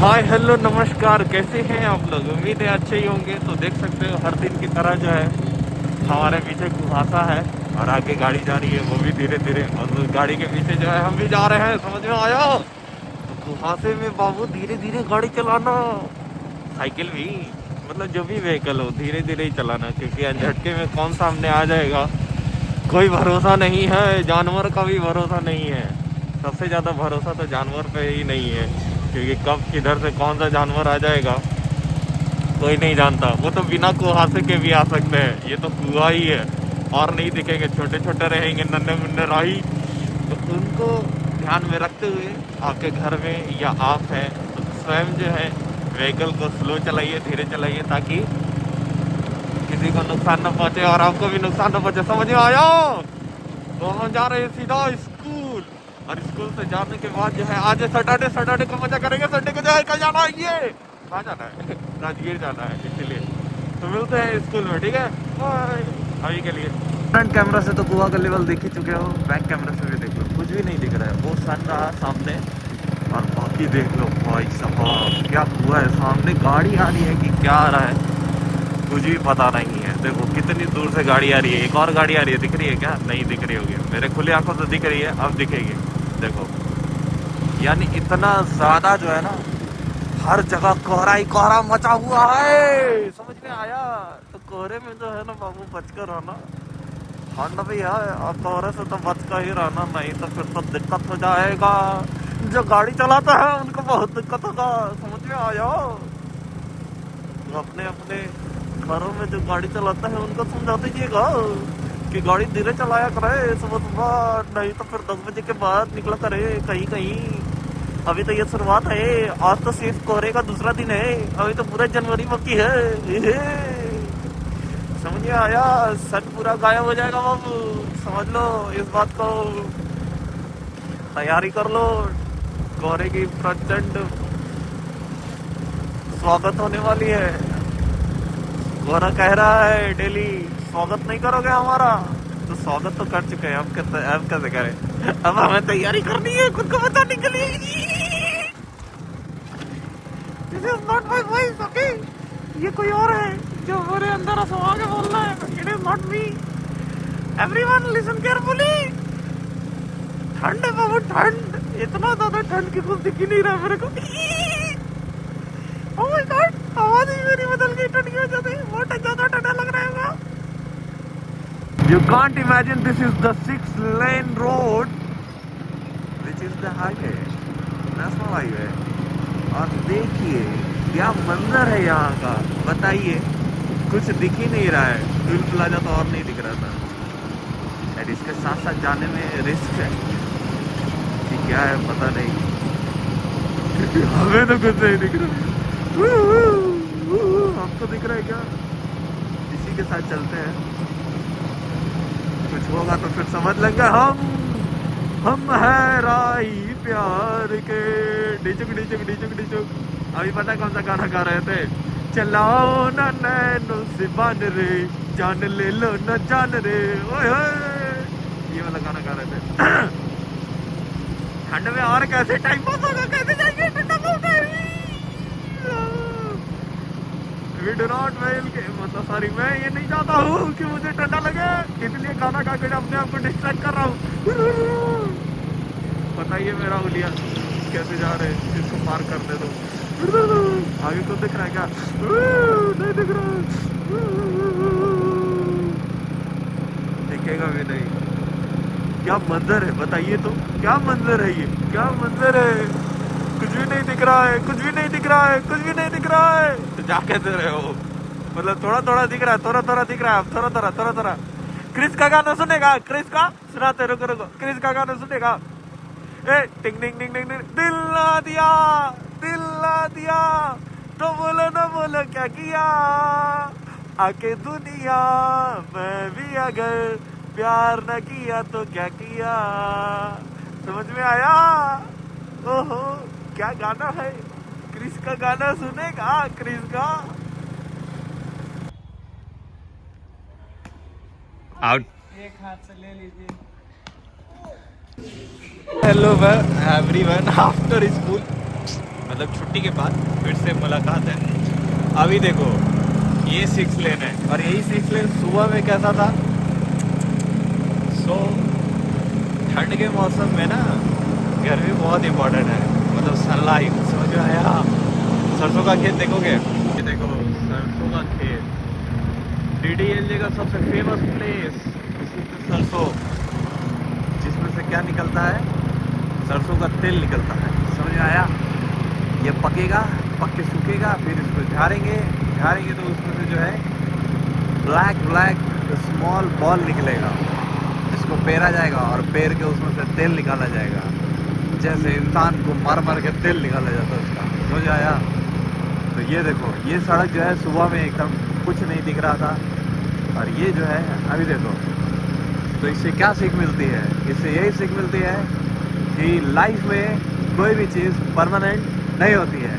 Hi hello नमस्कार, कैसे हैं आप लोग? उम्मीद है अच्छे ही होंगे। तो देख सकते हो हर दिन की तरह जो है हमारे पीछे कुहासा है और आगे गाड़ी जा रही है, वो भी धीरे धीरे। और उस गाड़ी के पीछे जो है हम भी जा रहे हैं, समझ में आया? तो कुहासे में बाबू धीरे धीरे गाड़ी चलाना, साइकिल भी, मतलब जो भी व्हीकल हो धीरे धीरे ही चलाना, क्योंकि झटके में कौन सामने आ जाएगा कोई भरोसा नहीं है। जानवर का भी भरोसा नहीं है। सबसे ज़्यादा भरोसा तो जानवर पे ही नहीं है, क्योंकि कब किधर से कौन सा जानवर आ जाएगा कोई नहीं जानता। वो तो बिना कुहासे के भी आ सकते हैं, ये तो कुआ ही है। और नहीं दिखेंगे, छोटे छोटे रहेंगे, नन्हे मुन्ने राही। तो उनको ध्यान में रखते हुए आपके घर में या आप हैं तो स्वयं जो है व्हीकल को स्लो चलाइए, धीरे चलाइए, ताकि किसी को नुकसान न पहुंचे और आपको भी नुकसान न पहुंचे। समझ में आया? तो हम जा रहे हैं सीधा स्कूल। और स्कूल से जाने के बाद जो है आज सैटरडे, सैटरडे को मजा करेंगे। संडे को जो है कल जाना है, ये कहाँ जाना है? राजगीर जाना है, इसीलिए तो मिलते हैं स्कूल में, ठीक है? बाय अभी के लिए। फ्रंट कैमरा से तो गोवा का लेवल देख ही चुके हो, बैक कैमरा से भी देख लो, कुछ भी नहीं दिख रहा है। वो सन रहा सामने और बाकी देख लो भाई साहब, क्या हुआ है? सामने गाड़ी आ रही है कि क्या आ रहा है कुछ भी पता नहीं है। देखो कितनी दूर से गाड़ी आ रही है, एक और गाड़ी आ रही है, दिख रही है क्या? नहीं दिख रही होगी, मेरे खुली आंखों से दिख रही है, अब दिखेगी। देखो यानी इतना ज्यादा जो है ना, हर जगह कोहरा ही कोहरा मचा हुआ है। समझ में आया? तो कोहरे में जो है ना बाबू बचकर रहना, ठंड भी है और कोहरे से तो बच कर ही रहना, नहीं तो फिर तो दिक्कत हो जाएगा। जो गाड़ी चलाता है उनको बहुत दिक्कत होगा। समझ में आया? अपने अपने घरों में जो गाड़ी चलाता है उनको समझा दीजिएगा कि गाड़ी धीरे चलाया करे सुबह सुबह, नहीं तो फिर 10 बजे के बाद निकला करे कहीं कहीं। अभी तो ये शुरुआत है, आज तो सिर्फ कोहरे का दूसरा दिन है, अभी तो पूरा जनवरी बाकी है। समझ में आया? सन पूरा गायब हो जाएगा बाबू, समझ लो इस बात को। तैयारी कर लो, कोहरे की प्रचंड स्वागत होने वाली है। कोहरा कह रहा है डेली स्वागत नहीं करोगे हमारा, तो स्वागत तो कर चुके हैं, अब कैसे करें? अब हमें तैयारी करनी है खुद को बचाने के लिए। This is not my voice, okay? ये कोई और है जो मेरे अंदर समा के बोल रहा है, it is not me. Everyone listen carefully. ठंड है बाबू, ठंड, इतना ज्यादा ठंड की कुछ दिख ही नहीं रहा मेरे को। ओह माय गॉड, आवाज ही मेरी बदल गई ठंड की वजह से, बहुत ज्यादा ठंडा लग रहा है। You can't imagine this is the 6-lane road, which is the highway, national highway. और देखिए क्या मंजर है यहाँ का, बताइए। कुछ दिख ही नहीं रहा है, टोल प्लाजा तो और नहीं दिख रहा था। और इसके साथ साथ जाने में रिस्क है कि क्या है पता नहीं। हमें तो कुछ नहीं दिख रहा। हमको दिख रहा है क्या? इसी के साथ चलते हैं, कुछ होगा तो फिर समझ लेंगे। हम है राही प्यार के, डिचुक डिचुक डिचुक डिचुक। अभी पता है कौन सा गाना गा रहे थे? चलाओ ना नैनो से बान रे, जान ले लो ना जान रे, ओए होए, ये वाला गाना गा रहे थे। ठंड में और कैसे टाइम पास होगा, कैसे जाएंगे? ठंडा बहुत है। We do not fail के, मतलब सॉरी, मैं ये नहीं चाहता हूँ कि मुझे ठंडा लगे, इसलिए गाना गा के अपने आप को डिस्ट्रैक्ट कर रहा हूँ। बताइए मेरा उलिया कैसे जा रहे हैं, इसको पार करने दो। आगे को दिख रहा है क्या? नहीं दिख रहा, दिखेगा भी नहीं। क्या मंजर है बताइए तो, क्या मंजर है ये, क्या मंजर है? कुछ भी नहीं दिख रहा है, कुछ भी नहीं दिख रहा है, कुछ भी नहीं दिख रहा है। तो जा कैसे रहे हो? मतलब थोड़ा थोड़ा दिख रहा है, थोड़ा थोड़ा दिख रहा है, थोड़ा थोड़ा थोड़ा थोड़ा। क्रिस का गाना सुनेगा? क्रिस का सुनाते, रुको रुको, क्रिस का गाना सुनेगा। ए टिंग टिंग टिंग टिंग टिंग, दिल ना दिया, दिल ना दिया तो बोलो ना बोलो क्या किया, आके दुनिया में भी अगर प्यार न किया तो क्या किया। समझ में आया? ओहो क्या गाना है, क्रिस का गाना सुनेगा? क्रिस का आउट, एक हाथ से ले लीजिए। हेलो एवरीवन, आफ्टर स्कूल, मतलब मतलब छुट्टी के बाद फिर से मुलाकात है। अभी देखो ये 6 लेन है और यही 6 लेन सुबह में कैसा था। ठंड के मौसम में ना गर्मी बहुत इम्पोर्टेंट है, मतलब सनलाइट, समझ में आया। सरसों का खेत देखोगे, ये देखो सरसों का खेत, DDLJ का सबसे फेमस प्लेस सरसों, जिसमें से क्या निकलता है, सरसों का तेल निकलता है, समझ में आया। ये पकेगा, पक के सूखेगा, फिर इसको झाड़ेंगे तो उसमें से जो है ब्लैक स्मॉल बॉल निकलेगा, जिसको पेरा जाएगा और पेर के उसमें से तेल निकाला जाएगा, जैसे इंसान को मार के तेल निकाला जाता है उसका, समझ आया। तो ये देखो, ये सड़क जो है सुबह में एकदम कुछ नहीं दिख रहा था, और ये जो है अभी देखो। तो इससे क्या सीख मिलती है? इससे यही सीख मिलती है कि लाइफ में कोई भी चीज़ परमानेंट नहीं होती है।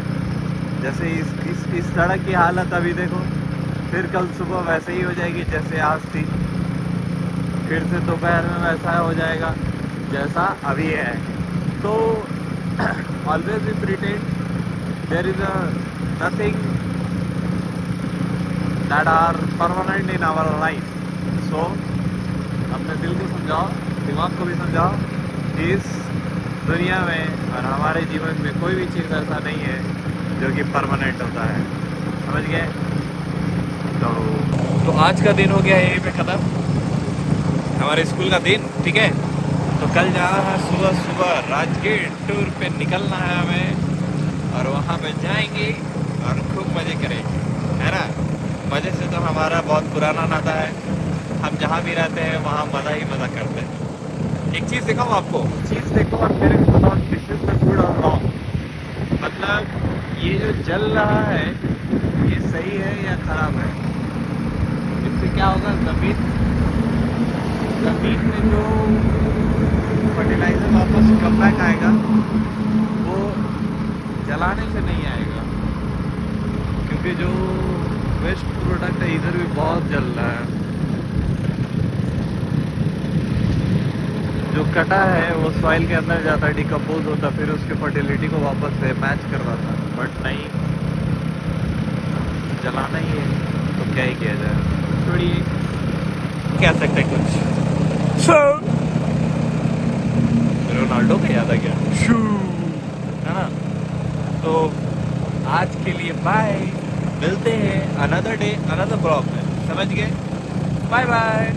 जैसे इस सड़क की हालत अभी देखो, फिर कल सुबह वैसे ही हो जाएगी जैसे आज थी, फिर से दोपहर में वैसा हो जाएगा जैसा अभी है। तो always be pretend there is nothing that are permanent in our life. So अपने दिल को समझाओ, दिमाग को भी समझाओ कि इस दुनिया में और हमारे जीवन में कोई भी चीज़ ऐसा नहीं है जो कि परमानेंट होता है, समझ गए। तो आज का दिन हो गया यहीं पे ख़त्म, हमारे स्कूल का दिन, ठीक है। तो कल जाना है सुबह राजगीर टूर पे निकलना है हमें, और वहाँ पे जाएंगे और खूब मज़े करेंगे, है ना। मज़े से तो हमारा बहुत पुराना नाता है, हम जहाँ भी रहते हैं वहाँ मज़ा ही मज़ा करते हैं। एक चीज़ दिखाऊँ आपको, चीज़ देखो और मेरे को बताओ दिस इज द गुड और रॉन्ग। मतलब ये जो जल रहा है ये सही है या ख़राब है? इससे क्या होगा, ज़मीन में जो फर्टिलाइजर वापस कम बैक आएगा वो जलाने से नहीं आएगा, क्योंकि जो वेस्ट प्रोडक्ट है इधर भी बहुत जल रहा है। जो कटा है वो सॉइल के अंदर जाता है, डिकम्पोज होता, फिर उसके फर्टिलिटी को वापस से मैच करवाता, बट नहीं, जलाना ही है, तो क्या ही किया जाए। छोड़िए, कह सकते कुछ। रोनाल्डो का याद आ गया, है ना। तो आज के लिए बाय, मिलते हैं अनदर डे अनदर ब्लॉग में, समझ गए। Bye bye.